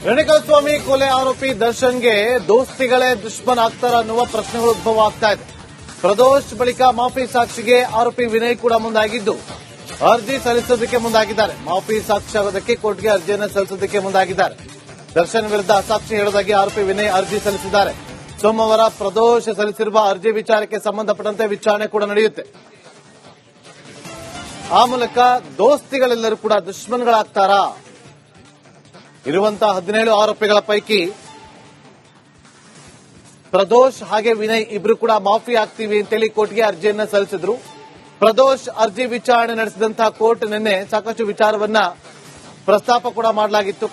ರೇಣುಕಾಸ್ವಾಮಿ ಕೊಲೆ ಆರೋಪಿ ದರ್ಶನ್ಗೆ ದೋಸ್ತಿಗಳೇ ದುಶ್ಮನ್ ಆಗ್ತಾರ ಅನ್ನುವ ಪ್ರಶ್ನೆಗಳು ಉದ್ಭವ ಆಗ್ತಾ ಇದೆ. ಪ್ರದೋಷ್ ಬಳಿಕ ಮಾಫಿ ಸಾಕ್ಷಿಗೆ ಆರೋಪಿ ವಿನಯ್ ಕೂಡ ಮುಂದಾಗಿದ್ದು ಅರ್ಜಿ ಸಲ್ಲಿಸೋದಕ್ಕೆ ಮುಂದಾಗಿದ್ದಾರೆ. ಮಾಫಿ ಸಾಕ್ಷಿ ಆಗೋದಕ್ಕೆ ಕೋರ್ಟ್ಗೆ ಅರ್ಜಿಯನ್ನು ಸಲ್ಲಿಸೋದಕ್ಕೆ ಮುಂದಾಗಿದ್ದಾರೆ. ದರ್ಶನ್ ವಿರುದ್ಧ ಸಾಕ್ಷಿ ಹೇಳೋದಾಗಿ ಆರೋಪಿ ವಿನಯ್ ಅರ್ಜಿ ಸಲ್ಲಿಸಿದ್ದಾರೆ. ಸೋಮವಾರ ಪ್ರದೋಷ್ ಸಲ್ಲಿಸಿರುವ ಅರ್ಜಿ ವಿಚಾರಕ್ಕೆ ಸಂಬಂಧಪಟ್ಟಂತೆ ವಿಚಾರಣೆ ಕೂಡ ನಡೆಯುತ್ತೆ. ಆ ಮೂಲಕ ದೋಸ್ತಿಗಳೆಲ್ಲರೂ ಕೂಡ ದುಶ್ಮನ್ಗಳಾಗ್ತಾರಾ? ಇರುವಂತಹ 17 ಆರೋಪಿಗಳ ಪೈಕಿ ಪ್ರದೋಷ್ ಹಾಗೆ ವಿನಯ್ ಇಬ್ರು ಕೂಡ ಮಾಫಿ ಆಗ್ತೀವಿ ಅಂತೇಳಿ ಕೋರ್ಟ್ಗೆ ಅರ್ಜಿಯನ್ನ ಸಲ್ಲಿಸಿದ್ರು. ಪ್ರದೋಷ್ ಅರ್ಜಿ ವಿಚಾರಣೆ ನಡೆಸಿದಂತಹ ಕೋರ್ಟ್ ನಿನ್ನೆ ಸಾಕಷ್ಟು ವಿಚಾರವನ್ನ ಪ್ರಸ್ತಾಪ ಕೂಡ ಮಾಡಲಾಗಿತ್ತು.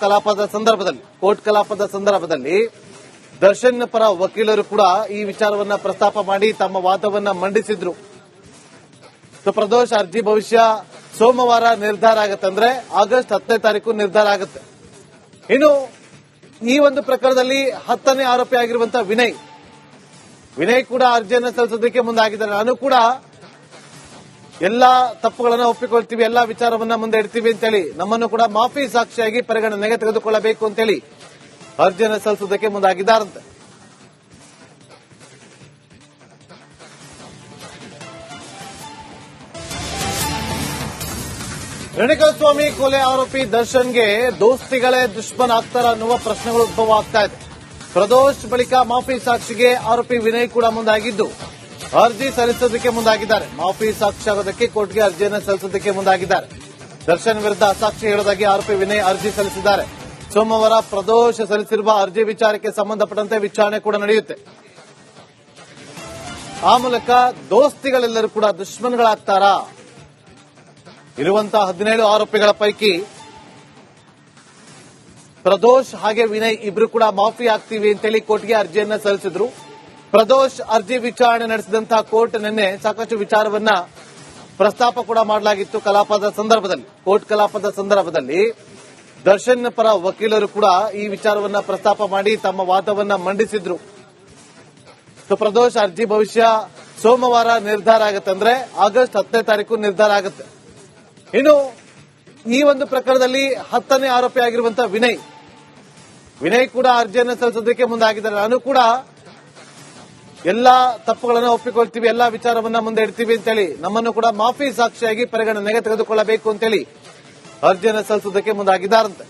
ಕೋರ್ಟ್ ಕಲಾಪದ ಸಂದರ್ಭದಲ್ಲಿ ದರ್ಶನ್ ಪರ ವಕೀಲರು ಕೂಡ ಈ ವಿಚಾರವನ್ನ ಪ್ರಸ್ತಾಪ ಮಾಡಿ ತಮ್ಮ ವಾದವನ್ನ ಮಂಡಿಸಿದ್ರು. ಪ್ರದೋಷ್ ಅರ್ಜಿ ಭವಿಷ್ಯ ಸೋಮವಾರ ನಿರ್ಧಾರ ಆಗುತ್ತೆ, ಅಂದ್ರೆ ಆಗಸ್ಟ್ 10ನೇ ತಾರೀಕು ನಿರ್ಧಾರ ಆಗುತ್ತೆ. ಇನ್ನು ಈ ಒಂದು ಪ್ರಕರಣದಲ್ಲಿ 10ನೇ ಆರೋಪಿ ಆಗಿರುವಂತಹ ವಿನಯ್ ಕೂಡ ಅರ್ಜಿಯನ್ನು ಸಲ್ಲಿಸೋದಕ್ಕೆ ಮುಂದಾಗಿದ್ದಾರೆ. ನಾನು ಕೂಡ ಎಲ್ಲಾ ತಪ್ಪುಗಳನ್ನ ಒಪ್ಪಿಕೊಳ್ತೀವಿ, ಎಲ್ಲಾ ವಿಚಾರವನ್ನ ಮುಂದೆ ಇಡ್ತೀವಿ ಅಂತೇಳಿ ನಮ್ಮನ್ನು ಕೂಡ ಮಾಫಿ ಸಾಕ್ಷಿಯಾಗಿ ಪರಿಗಣನೆಗೆ ತೆಗೆದುಕೊಳ್ಳಬೇಕು ಅಂತೇಳಿ ಅರ್ಜಿಯನ್ನು ಸಲ್ಲಿಸೋದಕ್ಕೆ ಮುಂದಾಗಿದ್ದಾರಂತೆ. ರೇಣುಕಾಸ್ವಾಮಿ ಕೊಲೆ ಆರೋಪಿ ದರ್ಶನ್ಗೆ ದೋಸ್ತಿಗಳೇ ದುಶ್ಮನ್ ಆಗ್ತಾರ ಅನ್ನುವ ಪ್ರಶ್ನೆಗಳು ಉದ್ಭವ ಆಗ್ತಾ ಇದೆ. ಪ್ರದೋಷ್ ಬಳಿಕ ಮಾಫಿ ಸಾಕ್ಷಿಗೆ ಆರೋಪಿ ವಿನಯ್ ಕೂಡ ಮುಂದಾಗಿದ್ದು ಅರ್ಜಿ ಸಲ್ಲಿಸೋದಕ್ಕೆ ಮುಂದಾಗಿದ್ದಾರೆ. ಮಾಫಿ ಸಾಕ್ಷಿ ಆಗೋದಕ್ಕೆ ಕೋರ್ಟ್ಗೆ ಅರ್ಜಿಯನ್ನು ಸಲ್ಲಿಸೋದಕ್ಕೆ ಮುಂದಾಗಿದ್ದಾರೆ. ದರ್ಶನ್ ವಿರುದ್ಧ ಸಾಕ್ಷಿ ಹೇಳೋದಾಗಿ ಆರೋಪಿ ವಿನಯ್ ಅರ್ಜಿ ಸಲ್ಲಿಸಿದ್ದಾರೆ. ಸೋಮವಾರ ಪ್ರದೋಷ್ ಸಲ್ಲಿಸಿರುವ ಅರ್ಜಿ ವಿಚಾರಕ್ಕೆ ಸಂಬಂಧಪಟ್ಟಂತೆ ವಿಚಾರಣೆ ಕೂಡ ನಡೆಯುತ್ತೆ. ಆ ಮೂಲಕ ದೋಸ್ತಿಗಳೆಲ್ಲರೂ ಕೂಡ ದುಶ್ಮನ್ಗಳಾಗ್ತಾರಾ? ಇರುವಂತಹ 17 ಆರೋಪಿಗಳ ಪೈಕಿ ಪ್ರದೋಷ್ ಹಾಗೆ ವಿನಯ್ ಇಬ್ರು ಕೂಡ ಮಾಫಿ ಆಗ್ತೀವಿ ಅಂತೇಳಿ ಕೋರ್ಟ್ಗೆ ಅರ್ಜಿಯನ್ನ ಸಲ್ಲಿಸಿದ್ರು. ಪ್ರದೋಷ್ ಅರ್ಜಿ ವಿಚಾರಣೆ ನಡೆಸಿದಂತಹ ಕೋರ್ಟ್ ನಿನ್ನೆ ಸಾಕಷ್ಟು ವಿಚಾರವನ್ನ ಪ್ರಸ್ತಾಪ ಕೂಡ ಮಾಡಲಾಗಿತ್ತು. ಕೋರ್ಟ್ ಕಲಾಪದ ಸಂದರ್ಭದಲ್ಲಿ ದರ್ಶನ್ ಪರ ವಕೀಲರು ಕೂಡ ಈ ವಿಚಾರವನ್ನ ಪ್ರಸ್ತಾಪ ಮಾಡಿ ತಮ್ಮ ವಾದವನ್ನ ಮಂಡಿಸಿದ್ರು. ಪ್ರದೋಷ್ ಅರ್ಜಿ ಭವಿಷ್ಯ ಸೋಮವಾರ ನಿರ್ಧಾರ ಆಗುತ್ತೆ, ಅಂದ್ರೆ ಆಗಸ್ಟ್ 10ನೇ ತಾರೀಕು ನಿರ್ಧಾರ ಆಗುತ್ತೆ. ಇನ್ನು ಈ ಒಂದು ಪ್ರಕರಣದಲ್ಲಿ 10ನೇ ಆರೋಪಿ ಆಗಿರುವಂತಹ ವಿನಯ್ ಕೂಡ ಅರ್ಜಿಯನ್ನು ಸಲ್ಲಿಸೋದಕ್ಕೆ ಮುಂದಾಗಿದ್ದಾರೆ. ನಾನು ಕೂಡ ಎಲ್ಲಾ ತಪ್ಪುಗಳನ್ನ ಒಪ್ಪಿಕೊಳ್ತೀವಿ, ಎಲ್ಲಾ ವಿಚಾರವನ್ನ ಮುಂದೆ ಇಡ್ತೀವಿ ಅಂತೇಳಿ ನಮ್ಮನ್ನು ಕೂಡ ಮಾಫಿ ಸಾಕ್ಷಿಯಾಗಿ ಪರಿಗಣನೆಗೆ ತೆಗೆದುಕೊಳ್ಳಬೇಕು ಅಂತೇಳಿ ಅರ್ಜಿಯನ್ನು ಸಲ್ಲಿಸೋದಕ್ಕೆ ಮುಂದಾಗಿದ್ದಾರಂತೆ.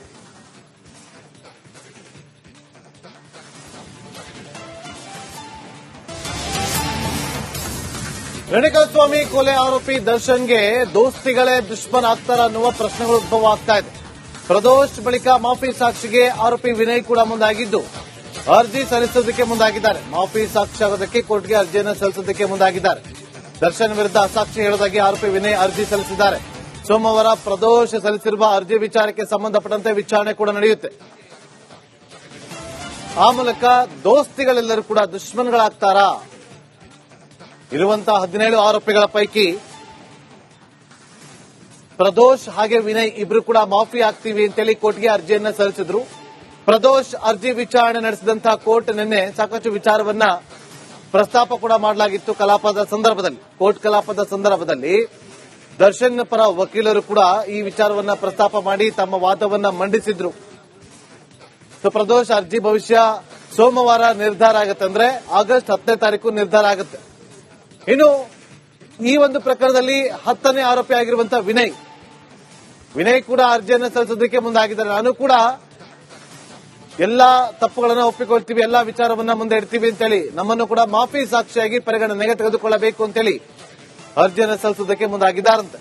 ರೇಣುಕಾಸ್ವಾಮಿ ಕೊಲೆ ಆರೋಪಿ ದರ್ಶನ್ಗೆ ದೋಸ್ತಿಗಳೇ ದುಶ್ಮನ್ ಆಗ್ತಾರ ಅನ್ನುವ ಪ್ರಶ್ನೆಗಳು ಉದ್ಭವ ಆಗ್ತಾ ಇದೆ. ಪ್ರದೋಷ್ ಬಳಿಕ ಮಾಫಿ ಸಾಕ್ಷಿಗೆ ಆರೋಪಿ ವಿನಯ್ ಕೂಡ ಮುಂದಾಗಿದ್ದು ಅರ್ಜಿ ಸಲ್ಲಿಸೋದಕ್ಕೆ ಮುಂದಾಗಿದ್ದಾರೆ. ಮಾಫಿ ಸಾಕ್ಷಿ ಆಗೋದಕ್ಕೆ ಕೋರ್ಟ್ಗೆ ಅರ್ಜಿಯನ್ನು ಸಲ್ಲಿಸೋದಕ್ಕೆ ಮುಂದಾಗಿದ್ದಾರೆ. ದರ್ಶನ್ ವಿರುದ್ಧ ಸಾಕ್ಷಿ ಹೇಳೋದಾಗಿ ಆರೋಪಿ ವಿನಯ್ ಅರ್ಜಿ ಸಲ್ಲಿಸಿದ್ದಾರೆ. ಸೋಮವಾರ ಪ್ರದೋಷ್ ಸಲ್ಲಿಸಿರುವ ಅರ್ಜಿ ವಿಚಾರಕ್ಕೆ ಸಂಬಂಧಪಟ್ಟಂತೆ ವಿಚಾರಣೆ ಕೂಡ ನಡೆಯುತ್ತೆ. ಆ ಮೂಲಕ ದೋಸ್ತಿಗಳೆಲ್ಲರೂ ಕೂಡ ದುಶ್ಮನ್ಗಳಾಗ್ತಾರಾ? ಇರುವಂತಹ 17 ಆರೋಪಿಗಳ ಪೈಕಿ ಪ್ರದೋಷ್ ಹಾಗೆ ವಿನಯ್ ಇಬ್ರು ಕೂಡ ಮಾಫಿ ಆಗ್ತೀವಿ ಅಂತೇಳಿ ಕೋರ್ಟ್ಗೆ ಅರ್ಜಿಯನ್ನ ಸಲ್ಲಿಸಿದ್ರು. ಪ್ರದೋಷ್ ಅರ್ಜಿ ವಿಚಾರಣೆ ನಡೆಸಿದಂತಹ ಕೋರ್ಟ್ ನಿನ್ನೆ ಸಾಕಷ್ಟು ವಿಚಾರವನ್ನ ಪ್ರಸ್ತಾಪ ಕೂಡ ಮಾಡಲಾಗಿತ್ತು. ಕೋರ್ಟ್ ಕಲಾಪದ ಸಂದರ್ಭದಲ್ಲಿ ದರ್ಶನ್ ಪರ ವಕೀಲರು ಕೂಡ ಈ ವಿಚಾರವನ್ನ ಪ್ರಸ್ತಾಪ ಮಾಡಿ ತಮ್ಮ ವಾದವನ್ನ ಮಂಡಿಸಿದ್ರು. ಪ್ರದೋಷ್ ಅರ್ಜಿ ಭವಿಷ್ಯ ಸೋಮವಾರ ನಿರ್ಧಾರ ಆಗುತ್ತೆ, ಅಂದ್ರೆ ಆಗಸ್ಟ್ 10ನೇ ತಾರೀಕು ನಿರ್ಧಾರ ಆಗುತ್ತೆ. ಇನ್ನು ಈ ಒಂದು ಪ್ರಕರಣದಲ್ಲಿ 10ನೇ ಆರೋಪಿ ಆಗಿರುವಂತಹ ವಿನಯ್ ಕೂಡ ಅರ್ಜಿಯನ್ನು ಸಲ್ಲಿಸೋದಕ್ಕೆ ಮುಂದಾಗಿದ್ದಾರೆ. ನಾನು ಕೂಡ ಎಲ್ಲಾ ತಪ್ಪುಗಳನ್ನ ಒಪ್ಪಿಕೊಳ್ತೀವಿ, ಎಲ್ಲಾ ವಿಚಾರವನ್ನ ಮುಂದೆ ಇಡ್ತೀವಿ ಅಂತೇಳಿ ನಮ್ಮನ್ನು ಕೂಡ ಮಾಫಿ ಸಾಕ್ಷಿಯಾಗಿ ಪರಿಗಣನೆಗೆ ತೆಗೆದುಕೊಳ್ಳಬೇಕು ಅಂತೇಳಿ ಅರ್ಜಿಯನ್ನು ಸಲ್ಲಿಸೋದಕ್ಕೆ ಮುಂದಾಗಿದ್ದಾರಂತೆ.